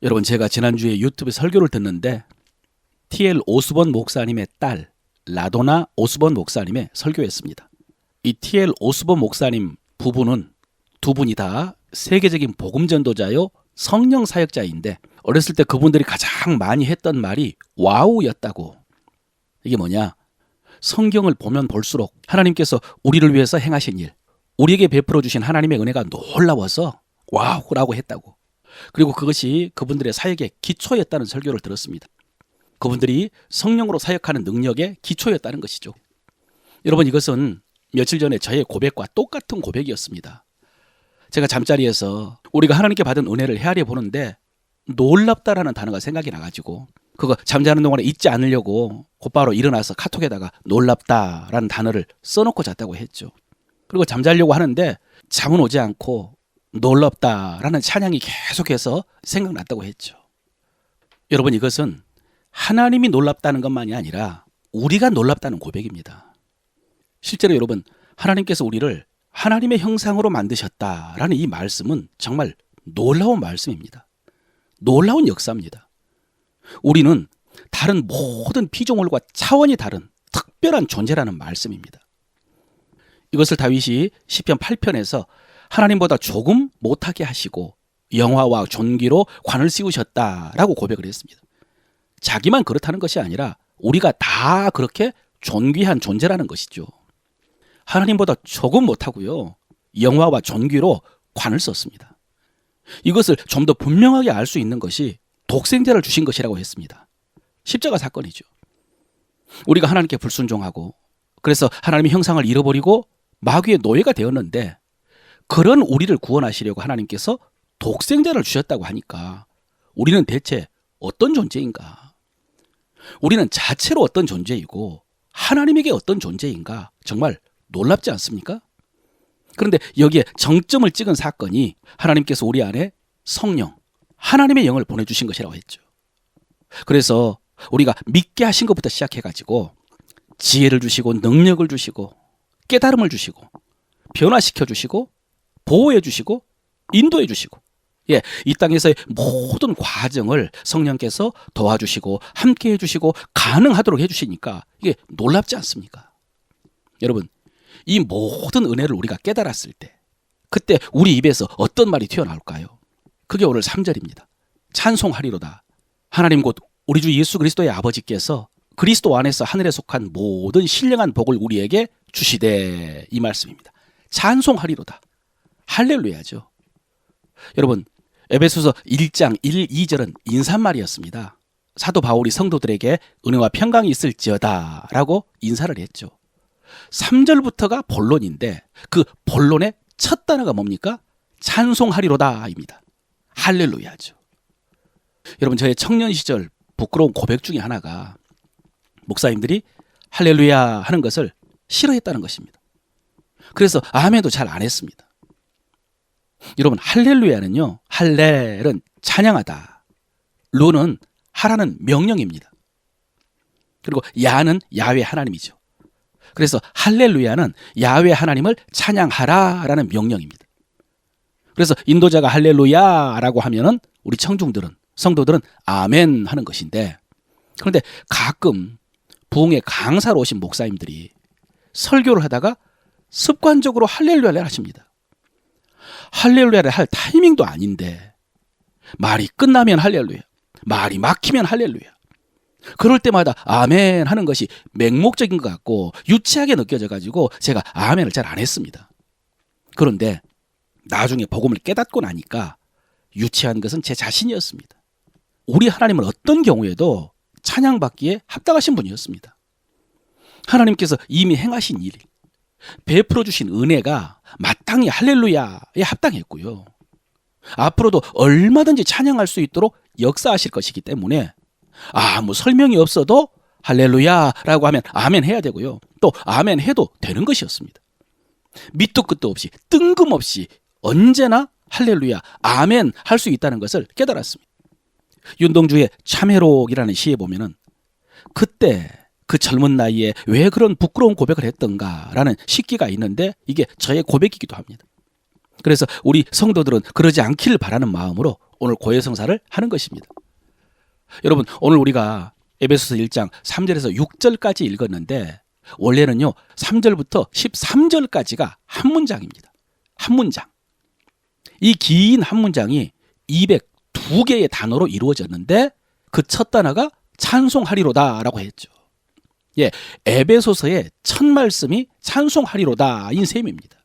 여러분, 제가 지난주에 유튜브 설교를 듣는데 T.L. 오스본 목사님의 딸 라도나 오스본 목사님의 설교였습니다. 이 T.L. 오스본 목사님 부부는 두 분이 다 세계적인 복음 전도자요 성령 사역자인데 어렸을 때 그분들이 가장 많이 했던 말이 와우였다고. 이게 뭐냐? 성경을 보면 볼수록 하나님께서 우리를 위해서 행하신 일, 우리에게 베풀어 주신 하나님의 은혜가 놀라워서 와우라고 했다고. 그리고 그것이 그분들의 사역의 기초였다는 설교를 들었습니다. 그분들이 성령으로 사역하는 능력의 기초였다는 것이죠. 여러분, 이것은 며칠 전에 저의 고백과 똑같은 고백이었습니다. 제가 잠자리에서 우리가 하나님께 받은 은혜를 헤아려 보는데 놀랍다라는 단어가 생각이 나가지고 그거 잠자는 동안에 잊지 않으려고 곧바로 일어나서 카톡에다가 놀랍다라는 단어를 써놓고 잤다고 했죠. 그리고 잠자려고 하는데 잠은 오지 않고 놀랍다라는 찬양이 계속해서 생각났다고 했죠. 여러분, 이것은 하나님이 놀랍다는 것만이 아니라 우리가 놀랍다는 고백입니다. 실제로 여러분, 하나님께서 우리를 하나님의 형상으로 만드셨다라는 이 말씀은 정말 놀라운 말씀입니다. 놀라운 역사입니다. 우리는 다른 모든 피조물과 차원이 다른 특별한 존재라는 말씀입니다. 이것을 다윗이 시편 8편에서 하나님보다 조금 못하게 하시고 영화와 존귀로 관을 씌우셨다라고 고백을 했습니다. 자기만 그렇다는 것이 아니라 우리가 다 그렇게 존귀한 존재라는 것이죠. 하나님보다 조금 못하고요, 영화와 존귀로 관을 썼습니다. 이것을 좀 더 분명하게 알 수 있는 것이 독생자를 주신 것이라고 했습니다. 십자가 사건이죠. 우리가 하나님께 불순종하고 그래서 하나님의 형상을 잃어버리고 마귀의 노예가 되었는데 그런 우리를 구원하시려고 하나님께서 독생자를 주셨다고 하니까 우리는 대체 어떤 존재인가? 우리는 자체로 어떤 존재이고 하나님에게 어떤 존재인가? 정말 놀랍지 않습니까? 그런데 여기에 정점을 찍은 사건이 하나님께서 우리 안에 성령, 하나님의 영을 보내주신 것이라고 했죠. 그래서 우리가 믿게 하신 것부터 시작해가지고 지혜를 주시고 능력을 주시고 깨달음을 주시고 변화시켜 주시고 보호해 주시고 인도해 주시고, 이 땅에서의 모든 과정을 성령께서 도와주시고 함께해 주시고 가능하도록 해주시니까 이게 놀랍지 않습니까? 여러분, 이 모든 은혜를 우리가 깨달았을 때 그때 우리 입에서 어떤 말이 튀어나올까요? 그게 오늘 3절입니다. 찬송하리로다. 하나님 곧 우리 주 예수 그리스도의 아버지께서 그리스도 안에서 하늘에 속한 모든 신령한 복을 우리에게 주시되, 이 말씀입니다. 찬송하리로다. 할렐루야죠. 여러분, 에베소서 1장 1, 2절은 인사말이었습니다. 사도 바울이 성도들에게 은혜와 평강이 있을지어다 라고 인사를 했죠. 3절부터가 본론인데 그 본론의 첫 단어가 뭡니까? 찬송하리로다 입니다. 할렐루야죠. 여러분, 저의 청년 시절 부끄러운 고백 중에 하나가 목사님들이 할렐루야 하는 것을 싫어했다는 것입니다. 그래서 아멘도 잘 안 했습니다. 여러분, 할렐루야는요, 할렐은 찬양하다, 루는 하라는 명령입니다. 그리고 야는 야훼 하나님이죠. 그래서 할렐루야는 야훼 하나님을 찬양하라라는 명령입니다. 그래서 인도자가 할렐루야라고 하면은 우리 청중들은, 성도들은 아멘 하는 것인데, 그런데 가끔 부흥회 강사로 오신 목사님들이 설교를 하다가 습관적으로 할렐루야를 하십니다. 할렐루야를 할 타이밍도 아닌데 말이 끝나면 할렐루야, 말이 막히면 할렐루야. 그럴 때마다 아멘 하는 것이 맹목적인 것 같고 유치하게 느껴져가지고 제가 아멘을 잘 안 했습니다. 그런데 나중에 복음을 깨닫고 나니까 유치한 것은 제 자신이었습니다. 우리 하나님은 어떤 경우에도 찬양받기에 합당하신 분이었습니다. 하나님께서 이미 행하신 일, 베풀어 주신 은혜가 마땅히 할렐루야에 합당했고요, 앞으로도 얼마든지 찬양할 수 있도록 역사하실 것이기 때문에 아무 설명이 없어도 할렐루야라고 하면 아멘 해야 되고요, 또 아멘 해도 되는 것이었습니다. 밑도 끝도 없이 뜬금없이 언제나 할렐루야, 아멘 할 수 있다는 것을 깨달았습니다. 윤동주의 참회록이라는 시에 보면은 그때 그 젊은 나이에 왜 그런 부끄러운 고백을 했던가라는 시기가 있는데 이게 저의 고백이기도 합니다. 그래서 우리 성도들은 그러지 않기를 바라는 마음으로 오늘 고해성사를 하는 것입니다. 여러분, 오늘 우리가 에베소서 1장 3절에서 6절까지 읽었는데 원래는요 3절부터 13절까지가 한 문장입니다. 한 문장. 이 긴 한 문장이 202개의 단어로 이루어졌는데 그 첫 단어가 찬송하리로다라고 했죠. 예, 에베소서의 첫 말씀이 찬송하리로다인 셈입니다.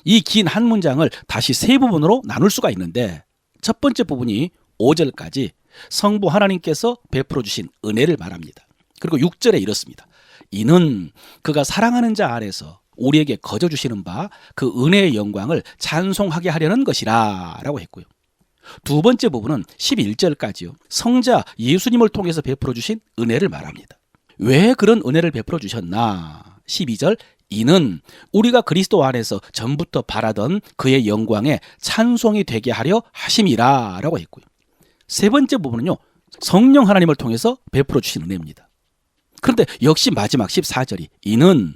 이 긴 한 문장을 다시 세 부분으로 나눌 수가 있는데 첫 번째 부분이 5절까지 성부 하나님께서 베풀어 주신 은혜를 말합니다. 그리고 6절에 이렇습니다. 이는 그가 사랑하는 자 안에서 우리에게 거저 주시는 바 그 은혜의 영광을 찬송하게 하려는 것이라 라고 했고요. 두 번째 부분은 11절까지요. 성자 예수님을 통해서 베풀어 주신 은혜를 말합니다. 왜 그런 은혜를 베풀어 주셨나? 12절 이는 우리가 그리스도 안에서 전부터 바라던 그의 영광에 찬송이 되게 하려 하심이라 라고 했고요. 세 번째 부분은요. 성령 하나님을 통해서 베풀어 주신 은혜입니다. 그런데 역시 마지막 14절이 이는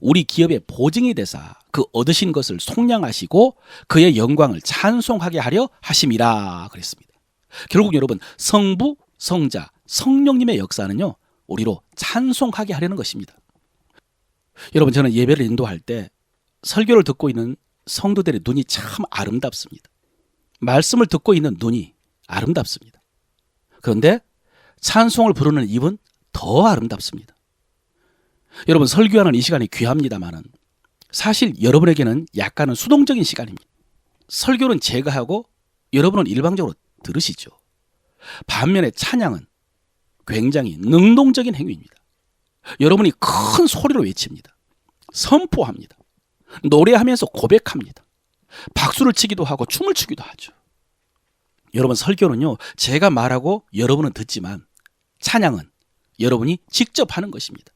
우리 기업의 보증이 되사 그 얻으신 것을 속량하시고 그의 영광을 찬송하게 하려 하심이라 그랬습니다. 결국 여러분 성부, 성자, 성령님의 역사는요. 우리로 찬송하게 하려는 것입니다. 여러분 저는 예배를 인도할 때 설교를 듣고 있는 성도들의 눈이 참 아름답습니다. 말씀을 듣고 있는 눈이 아름답습니다. 그런데 찬송을 부르는 입은 더 아름답습니다. 여러분 설교하는 이 시간이 귀합니다만은 사실 여러분에게는 약간은 수동적인 시간입니다. 설교는 제가 하고 여러분은 일방적으로 들으시죠. 반면에 찬양은 굉장히 능동적인 행위입니다. 여러분이 큰 소리로 외칩니다. 선포합니다. 노래하면서 고백합니다. 박수를 치기도 하고 춤을 추기도 하죠. 여러분 설교는요 제가 말하고 여러분은 듣지만 찬양은 여러분이 직접 하는 것입니다.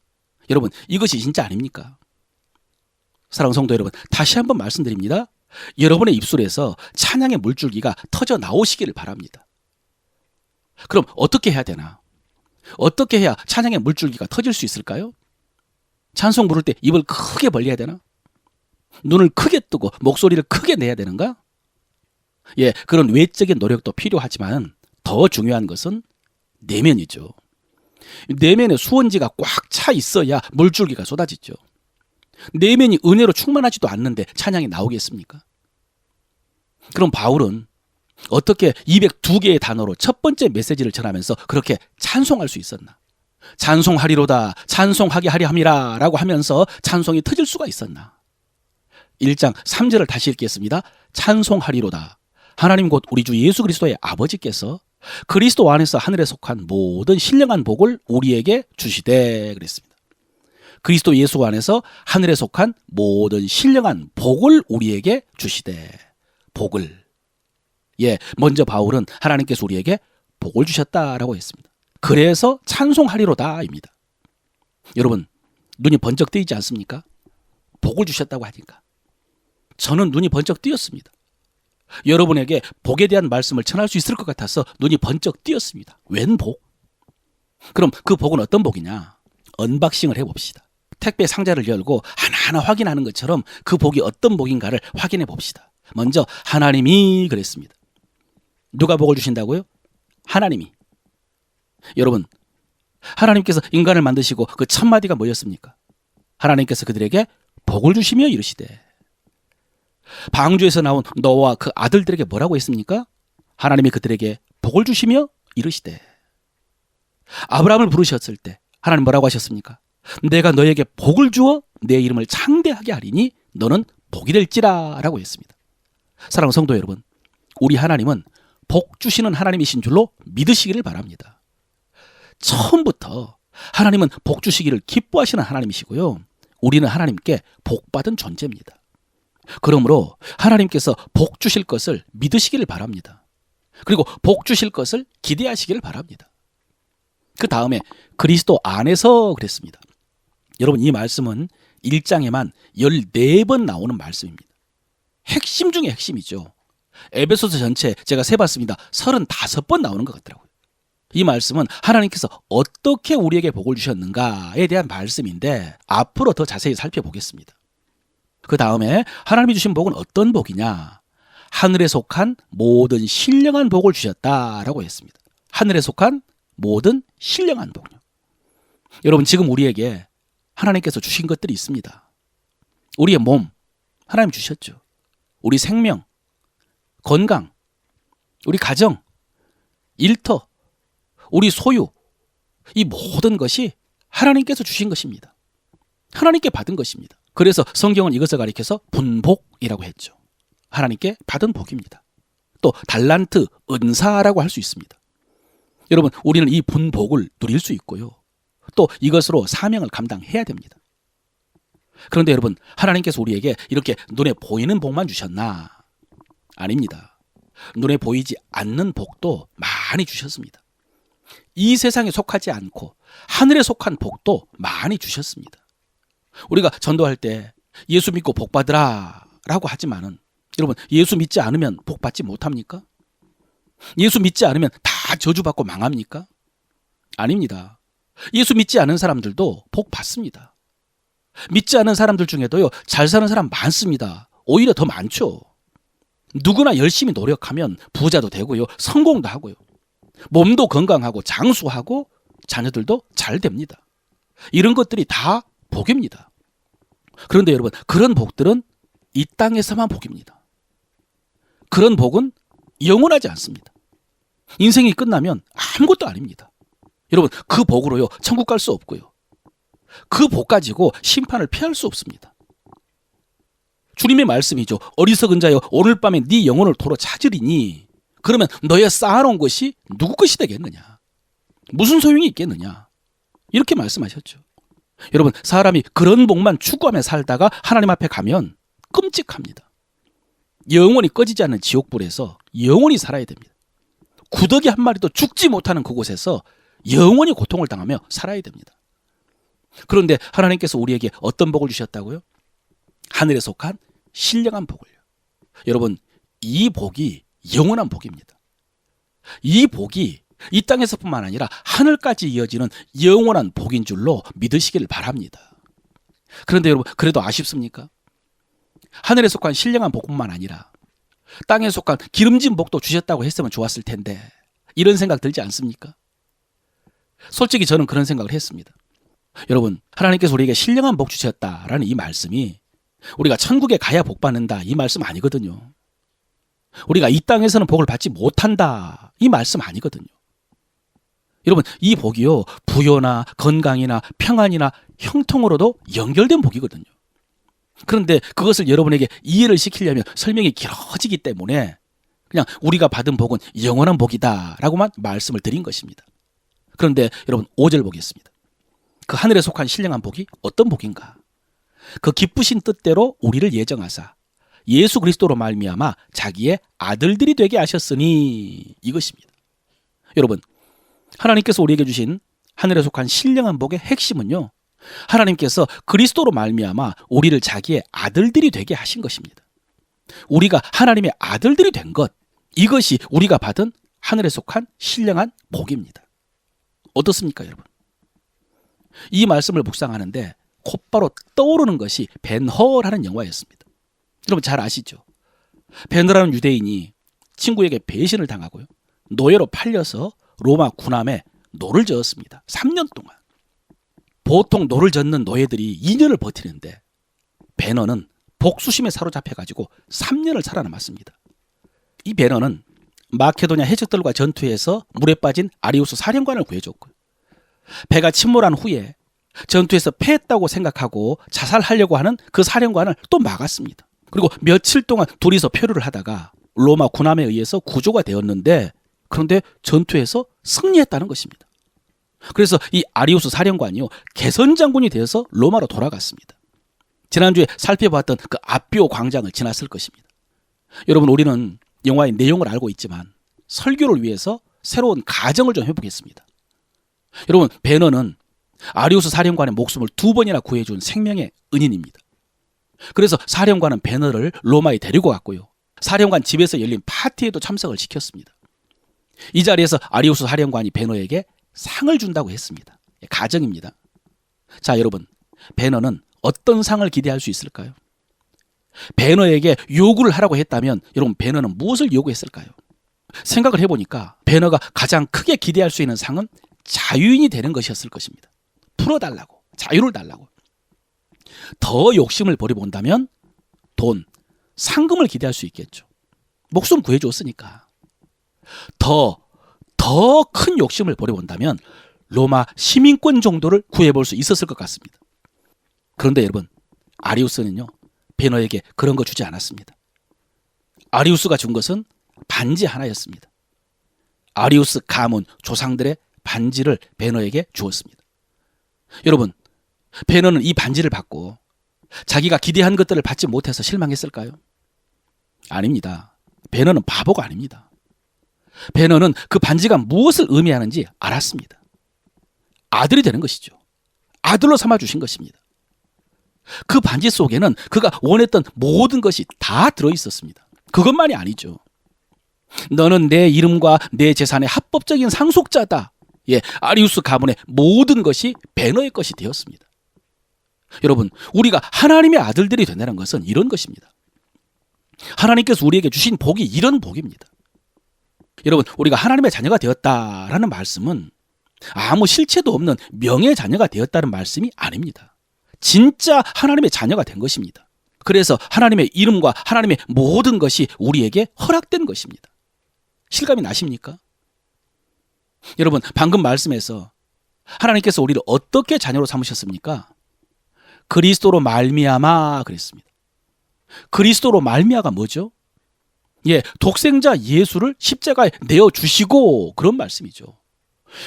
여러분 이것이 진짜 아닙니까? 사랑하는 성도 여러분 다시 한번 말씀드립니다. 여러분의 입술에서 찬양의 물줄기가 터져 나오시기를 바랍니다. 그럼 어떻게 해야 되나? 어떻게 해야 찬양의 물줄기가 터질 수 있을까요? 찬송 부를 때 입을 크게 벌려야 되나? 눈을 크게 뜨고 목소리를 크게 내야 되는가? 예, 그런 외적인 노력도 필요하지만 더 중요한 것은 내면이죠. 내면에 수원지가 꽉 차 있어야 물줄기가 쏟아지죠. 내면이 은혜로 충만하지도 않는데 찬양이 나오겠습니까? 그럼 바울은 어떻게 202개의 단어로 첫 번째 메시지를 전하면서 그렇게 찬송할 수 있었나? 찬송하리로다, 찬송하게 하려 함이라 라고 하면서 찬송이 터질 수가 있었나? 1장 3절을 다시 읽겠습니다. 찬송하리로다. 하나님 곧 우리 주 예수 그리스도의 아버지께서 그리스도 안에서 하늘에 속한 모든 신령한 복을 우리에게 주시되 그랬습니다. 그리스도 예수 안에서 하늘에 속한 모든 신령한 복을 우리에게 주시되 복을 예, 먼저 바울은 하나님께서 우리에게 복을 주셨다라고 했습니다. 그래서 찬송하리로다입니다. 여러분 눈이 번쩍 뜨이지 않습니까? 복을 주셨다고 하니까 저는 눈이 번쩍 뜨였습니다. 여러분에게 복에 대한 말씀을 전할 수 있을 것 같아서 눈이 번쩍 뜨였습니다. 웬 복? 그럼 그 복은 어떤 복이냐? 언박싱을 해봅시다. 택배 상자를 열고 하나하나 확인하는 것처럼 그 복이 어떤 복인가를 확인해 봅시다. 먼저 하나님이 그랬습니다. 누가 복을 주신다고요? 하나님이. 여러분 하나님께서 인간을 만드시고 그 첫 마디가 뭐였습니까? 하나님께서 그들에게 복을 주시며 이르시되 방주에서 나온 노아와 그 아들들에게 뭐라고 했습니까? 하나님이 그들에게 복을 주시며 이르시되 아브라함을 부르셨을 때 하나님 뭐라고 하셨습니까? 내가 너에게 복을 주어 내 이름을 창대하게 하리니 너는 복이 될지라 라고 했습니다. 사랑하는 성도 여러분 우리 하나님은 복 주시는 하나님이신 줄로 믿으시기를 바랍니다. 처음부터 하나님은 복 주시기를 기뻐하시는 하나님이시고요. 우리는 하나님께 복받은 존재입니다. 그러므로 하나님께서 복 주실 것을 믿으시기를 바랍니다. 그리고 복 주실 것을 기대하시기를 바랍니다. 그 다음에 그리스도 안에서 그랬습니다. 여러분 이 말씀은 1장에만 14번 나오는 말씀입니다. 핵심 중에 핵심이죠. 에베소서 전체 제가 세봤습니다. 35번 나오는 것 같더라고요. 이 말씀은 하나님께서 어떻게 우리에게 복을 주셨는가에 대한 말씀인데 앞으로 더 자세히 살펴보겠습니다. 그 다음에 하나님이 주신 복은 어떤 복이냐? 하늘에 속한 모든 신령한 복을 주셨다라고 했습니다. 하늘에 속한 모든 신령한 복요. 여러분, 지금 우리에게 하나님께서 주신 것들이 있습니다. 우리의 몸 하나님 주셨죠. 우리 생명, 건강, 우리 가정, 일터, 우리 소유, 이 모든 것이 하나님께서 주신 것입니다. 하나님께 받은 것입니다. 그래서 성경은 이것을 가리켜서 분복이라고 했죠. 하나님께 받은 복입니다. 또 달란트, 은사라고 할 수 있습니다. 여러분, 우리는 이 분복을 누릴 수 있고요. 또 이것으로 사명을 감당해야 됩니다. 그런데 여러분, 하나님께서 우리에게 이렇게 눈에 보이는 복만 주셨나? 아닙니다. 눈에 보이지 않는 복도 많이 주셨습니다. 이 세상에 속하지 않고 하늘에 속한 복도 많이 주셨습니다. 우리가 전도할 때 예수 믿고 복 받으라 라고 하지만은, 여러분, 예수 믿지 않으면 복 받지 못합니까? 예수 믿지 않으면 다 저주받고 망합니까? 아닙니다. 예수 믿지 않은 사람들도 복 받습니다. 믿지 않은 사람들 중에도요, 잘 사는 사람 많습니다. 오히려 더 많죠. 누구나 열심히 노력하면 부자도 되고요, 성공도 하고요, 몸도 건강하고 장수하고 자녀들도 잘 됩니다. 이런 것들이 다 복입니다. 그런데 여러분, 그런 복들은 이 땅에서만 복입니다. 그런 복은 영원하지 않습니다. 인생이 끝나면 아무것도 아닙니다. 여러분, 그 복으로요, 천국 갈 수 없고요, 그 복 가지고 심판을 피할 수 없습니다. 주님의 말씀이죠. 어리석은 자여, 오늘 밤에 네 영혼을 도로 찾으리니, 그러면 너의 쌓아놓은 것이 누구 것이 되겠느냐? 무슨 소용이 있겠느냐? 이렇게 말씀하셨죠. 여러분, 사람이 그런 복만 추구하며 살다가 하나님 앞에 가면 끔찍합니다. 영원히 꺼지지 않는 지옥불에서 영원히 살아야 됩니다. 구더기 한 마리도 죽지 못하는 그곳에서 영원히 고통을 당하며 살아야 됩니다. 그런데 하나님께서 우리에게 어떤 복을 주셨다고요? 하늘에 속한 신령한 복을요. 여러분, 이 복이 영원한 복입니다. 이 복이 이 땅에서뿐만 아니라 하늘까지 이어지는 영원한 복인 줄로 믿으시기를 바랍니다. 그런데 여러분, 그래도 아쉽습니까? 하늘에 속한 신령한 복뿐만 아니라 땅에 속한 기름진 복도 주셨다고 했으면 좋았을 텐데, 이런 생각 들지 않습니까? 솔직히 저는 그런 생각을 했습니다. 여러분, 하나님께서 우리에게 신령한 복 주셨다라는 이 말씀이 우리가 천국에 가야 복 받는다, 이 말씀 아니거든요. 우리가 이 땅에서는 복을 받지 못한다, 이 말씀 아니거든요. 여러분, 이 복이요, 부여나 건강이나 평안이나 형통으로도 연결된 복이거든요. 그런데 그것을 여러분에게 이해를 시키려면 설명이 길어지기 때문에 그냥 우리가 받은 복은 영원한 복이다라고만 말씀을 드린 것입니다. 그런데 여러분, 5절 보겠습니다. 그 하늘에 속한 신령한 복이 어떤 복인가? 그 기쁘신 뜻대로 우리를 예정하사 예수 그리스도로 말미암아 자기의 아들들이 되게 하셨으니, 이것입니다. 여러분, 하나님께서 우리에게 주신 하늘에 속한 신령한 복의 핵심은요, 하나님께서 그리스도로 말미암아 우리를 자기의 아들들이 되게 하신 것입니다. 우리가 하나님의 아들들이 된 것, 이것이 우리가 받은 하늘에 속한 신령한 복입니다. 어떻습니까, 여러분? 이 말씀을 묵상하는데 곧바로 떠오르는 것이 벤허라는 영화였습니다. 여러분 잘 아시죠? 벤허라는 유대인이 친구에게 배신을 당하고요, 노예로 팔려서 로마 군함에 노를 저었습니다. 3년 동안. 보통 노를 젓는 노예들이 2년을 버티는데 벤허는 복수심에 사로잡혀가지고 3년을 살아남았습니다. 이 벤허는 마케도냐 해적들과 전투에서 물에 빠진 아리우스 사령관을 구해줬고요, 배가 침몰한 후에 전투에서 패했다고 생각하고 자살하려고 하는 그 사령관을 또 막았습니다. 그리고 며칠 동안 둘이서 표류를 하다가 로마 군함에 의해서 구조가 되었는데, 그런데 전투에서 승리했다는 것입니다. 그래서 이 아리우스 사령관이요, 개선 장군이 되어서 로마로 돌아갔습니다. 지난주에 살펴봤던 그 아비오 광장을 지났을 것입니다. 여러분, 우리는 영화의 내용을 알고 있지만 설교를 위해서 새로운 가정을 좀 해보겠습니다. 여러분, 벤허는 아리우스 사령관의 목숨을 2번이나 구해준 생명의 은인입니다. 그래서 사령관은 벤허를 로마에 데리고 갔고요, 사령관 집에서 열린 파티에도 참석을 시켰습니다. 이 자리에서 아리우스 사령관이 벤허에게 상을 준다고 했습니다. 가정입니다. 자, 여러분, 벤허는 어떤 상을 기대할 수 있을까요? 배너에게 요구를 하라고 했다면 여러분 배너는 무엇을 요구했을까요? 생각을 해보니까 배너가 가장 크게 기대할 수 있는 상은 자유인이 되는 것이었을 것입니다. 풀어달라고, 자유를 달라고. 더 욕심을 버려본다면 돈, 상금을 기대할 수 있겠죠. 목숨 구해줬으니까. 더 큰 욕심을 버려본다면 로마 시민권 정도를 구해볼 수 있었을 것 같습니다. 그런데 여러분, 아리우스는요, 배너에게 그런 거 주지 않았습니다. 아리우스가 준 것은 반지 하나였습니다. 아리우스 가문 조상들의 반지를 배너에게 주었습니다. 여러분, 배너는 이 반지를 받고 자기가 기대한 것들을 받지 못해서 실망했을까요? 아닙니다. 배너는 바보가 아닙니다. 배너는 그 반지가 무엇을 의미하는지 알았습니다. 아들이 되는 것이죠. 아들로 삼아주신 것입니다. 그 반지 속에는 그가 원했던 모든 것이 다 들어있었습니다. 그것만이 아니죠. 너는 내 이름과 내 재산의 합법적인 상속자다. 예, 아리우스 가문의 모든 것이 배너의 것이 되었습니다. 여러분, 우리가 하나님의 아들들이 된다는 것은 이런 것입니다. 하나님께서 우리에게 주신 복이 이런 복입니다. 여러분, 우리가 하나님의 자녀가 되었다라는 말씀은 아무 실체도 없는 명예의 자녀가 되었다는 말씀이 아닙니다. 진짜 하나님의 자녀가 된 것입니다. 그래서 하나님의 이름과 하나님의 모든 것이 우리에게 허락된 것입니다. 실감이 나십니까? 여러분, 방금 말씀에서 하나님께서 우리를 어떻게 자녀로 삼으셨습니까? 그리스도로 말미암아 그랬습니다. 그리스도로 말미암아가 뭐죠? 예, 독생자 예수를 십자가에 내어주시고 그런 말씀이죠.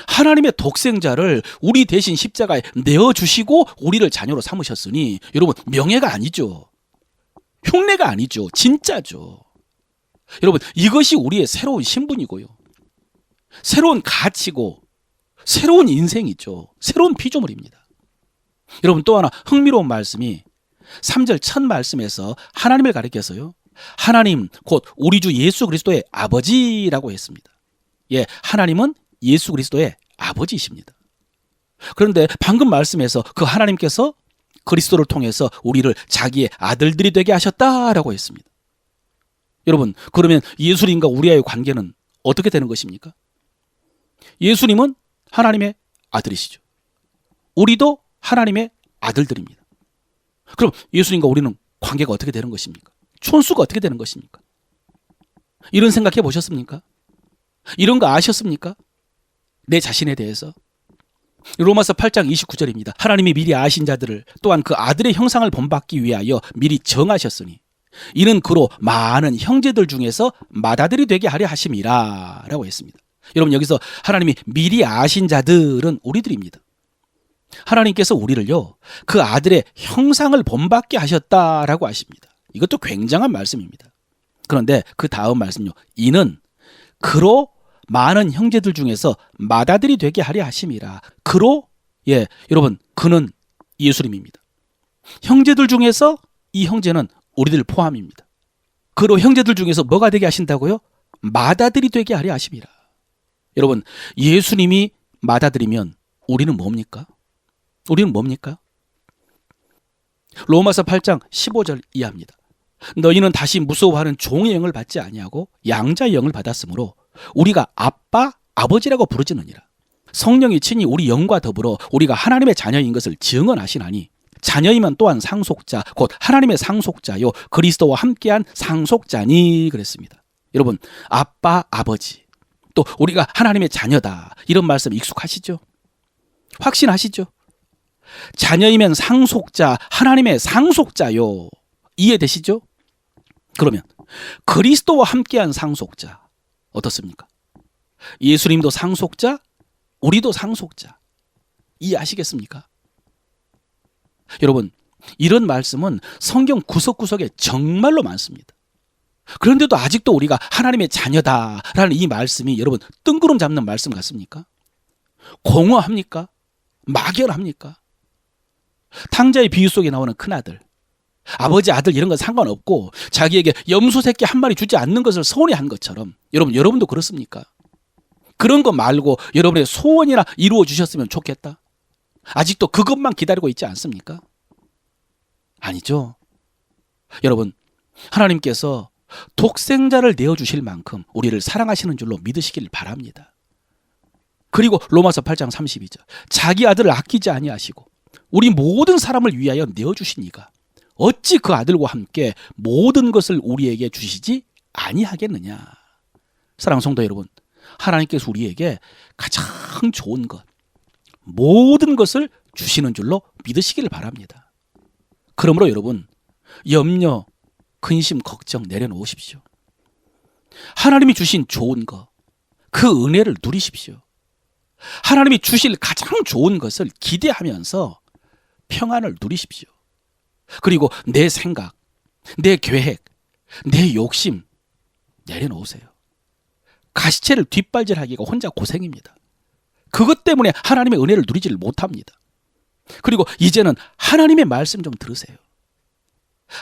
하나님의 독생자를 우리 대신 십자가에 내어주시고 우리를 자녀로 삼으셨으니 여러분, 명예가 아니죠. 흉내가 아니죠. 진짜죠. 여러분, 이것이 우리의 새로운 신분이고요. 새로운 가치고 새로운 인생이죠. 새로운 피조물입니다. 여러분, 또 하나 흥미로운 말씀이 3절 첫 말씀에서 하나님을 가리켜서요, 하나님 곧 우리 주 예수 그리스도의 아버지라고 했습니다. 예, 하나님은 예수 그리스도의 아버지이십니다. 그런데 방금 말씀에서 그 하나님께서 그리스도를 통해서 우리를 자기의 아들들이 되게 하셨다라고 했습니다. 여러분, 그러면 예수님과 우리와의 관계는 어떻게 되는 것입니까? 예수님은 하나님의 아들이시죠. 우리도 하나님의 아들들입니다. 그럼 예수님과 우리는 관계가 어떻게 되는 것입니까? 촌수가 어떻게 되는 것입니까? 이런 생각해 보셨습니까? 이런 거 아셨습니까? 내 자신에 대해서. 로마서 8장 29절입니다. 하나님이 미리 아신 자들을 또한 그 아들의 형상을 본받기 위하여 미리 정하셨으니 이는 그로 많은 형제들 중에서 맏아들이 되게 하려 하심이라 라고 했습니다. 여러분, 여기서 하나님이 미리 아신 자들은 우리들입니다. 하나님께서 우리를요, 그 아들의 형상을 본받게 하셨다라고 하십니다. 이것도 굉장한 말씀입니다. 그런데 그 다음 말씀요, 이는 그로 많은 형제들 중에서 맏아들이 되게 하려 하심이라. 그로, 예, 여러분, 그는 예수님입니다. 형제들 중에서 이 형제는 우리들 포함입니다. 그로 형제들 중에서 뭐가 되게 하신다고요? 맏아들이 되게 하려 하심이라. 여러분, 예수님이 맏아들이면 우리는 뭡니까? 우리는 뭡니까? 로마서 8장 15절 이하입니다. 너희는 다시 무서워하는 종의 영을 받지 아니하고 양자의 영을 받았으므로 우리가 아빠, 아버지라고 부르짖느니라. 성령이 친히 우리 영과 더불어 우리가 하나님의 자녀인 것을 증언하시나니 자녀이면 또한 상속자, 곧 하나님의 상속자요 그리스도와 함께한 상속자니 그랬습니다. 여러분, 아빠, 아버지, 또 우리가 하나님의 자녀다, 이런 말씀 익숙하시죠? 확신하시죠? 자녀이면 상속자, 하나님의 상속자요, 이해되시죠? 그러면 그리스도와 함께한 상속자 어떻습니까? 예수님도 상속자, 우리도 상속자, 이해하시겠습니까? 여러분, 이런 말씀은 성경 구석구석에 정말로 많습니다. 그런데도 아직도 우리가 하나님의 자녀다라는 이 말씀이 여러분 뜬구름 잡는 말씀 같습니까? 공허합니까? 막연합니까? 탕자의 비유 속에 나오는 큰아들, 아버지, 아들 이런 건 상관없고 자기에게 염소 새끼 한 마리 주지 않는 것을 서운해한 것처럼 여러분도 그렇습니까? 그런 거 말고 여러분의 소원이나 이루어 주셨으면 좋겠다. 아직도 그것만 기다리고 있지 않습니까? 아니죠. 여러분, 하나님께서 독생자를 내어주실 만큼 우리를 사랑하시는 줄로 믿으시길 바랍니다. 그리고 로마서 8장 32절, 자기 아들을 아끼지 아니하시고 우리 모든 사람을 위하여 내어주시니가 어찌 그 아들과 함께 모든 것을 우리에게 주시지 아니하겠느냐. 사랑하는 성도 여러분, 하나님께서 우리에게 가장 좋은 것, 모든 것을 주시는 줄로 믿으시길 바랍니다. 그러므로 여러분, 염려, 근심, 걱정 내려놓으십시오. 하나님이 주신 좋은 것, 그 은혜를 누리십시오. 하나님이 주실 가장 좋은 것을 기대하면서 평안을 누리십시오. 그리고 내 생각, 내 계획, 내 욕심 내려놓으세요. 가시채를 뒷발질하기가 혼자 고생입니다. 그것 때문에 하나님의 은혜를 누리지를 못합니다. 그리고 이제는 하나님의 말씀 좀 들으세요.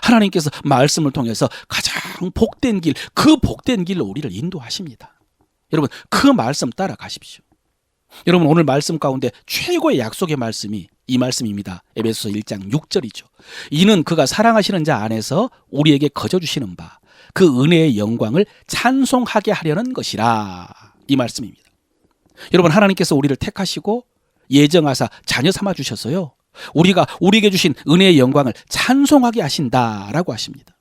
하나님께서 말씀을 통해서 가장 복된 길, 그 복된 길로 우리를 인도하십니다. 여러분, 그 말씀 따라가십시오. 여러분, 오늘 말씀 가운데 최고의 약속의 말씀이 이 말씀입니다. 에베소서 1장 6절이죠. 이는 그가 사랑하시는 자 안에서 우리에게 거저주시는 바 그 은혜의 영광을 찬송하게 하려는 것이라. 이 말씀입니다. 여러분, 하나님께서 우리를 택하시고 예정하사 자녀 삼아 주셨어요. 우리가 우리에게 주신 은혜의 영광을 찬송하게 하신다라고 하십니다.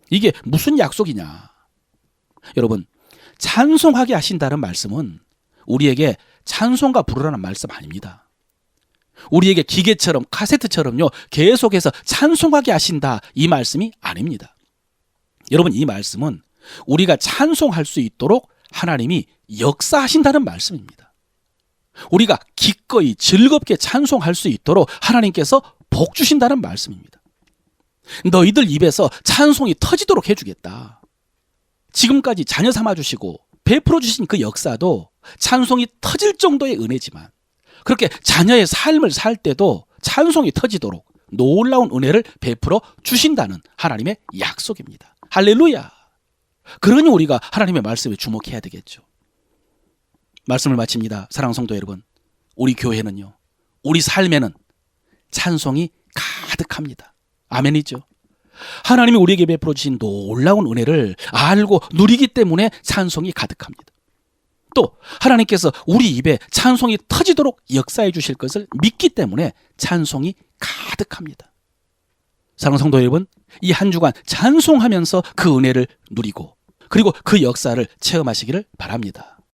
이게 무슨 약속이냐? 여러분, 찬송하게 하신다는 말씀은 우리에게 찬송가 부르라는 말씀 아닙니다. 우리에게 기계처럼 카세트처럼요 계속해서 찬송하게 하신다, 이 말씀이 아닙니다. 여러분, 이 말씀은 우리가 찬송할 수 있도록 하나님이 역사하신다는 말씀입니다. 우리가 기꺼이 즐겁게 찬송할 수 있도록 하나님께서 복 주신다는 말씀입니다. 너희들 입에서 찬송이 터지도록 해주겠다. 지금까지 자녀 삼아 주시고 베풀어 주신 그 역사도 찬송이 터질 정도의 은혜지만, 그렇게 자녀의 삶을 살 때도 찬송이 터지도록 놀라운 은혜를 베풀어 주신다는 하나님의 약속입니다. 할렐루야. 그러니 우리가 하나님의 말씀에 주목해야 되겠죠. 말씀을 마칩니다. 사랑하는 성도 여러분, 우리 교회는요, 우리 삶에는 찬송이 가득합니다. 아멘이죠. 하나님이 우리에게 베풀어 주신 놀라운 은혜를 알고 누리기 때문에 찬송이 가득합니다. 또 하나님께서 우리 입에 찬송이 터지도록 역사해 주실 것을 믿기 때문에 찬송이 가득합니다. 사랑하는 성도 여러분, 이 한 주간 찬송하면서 그 은혜를 누리고 그리고 그 역사를 체험하시기를 바랍니다.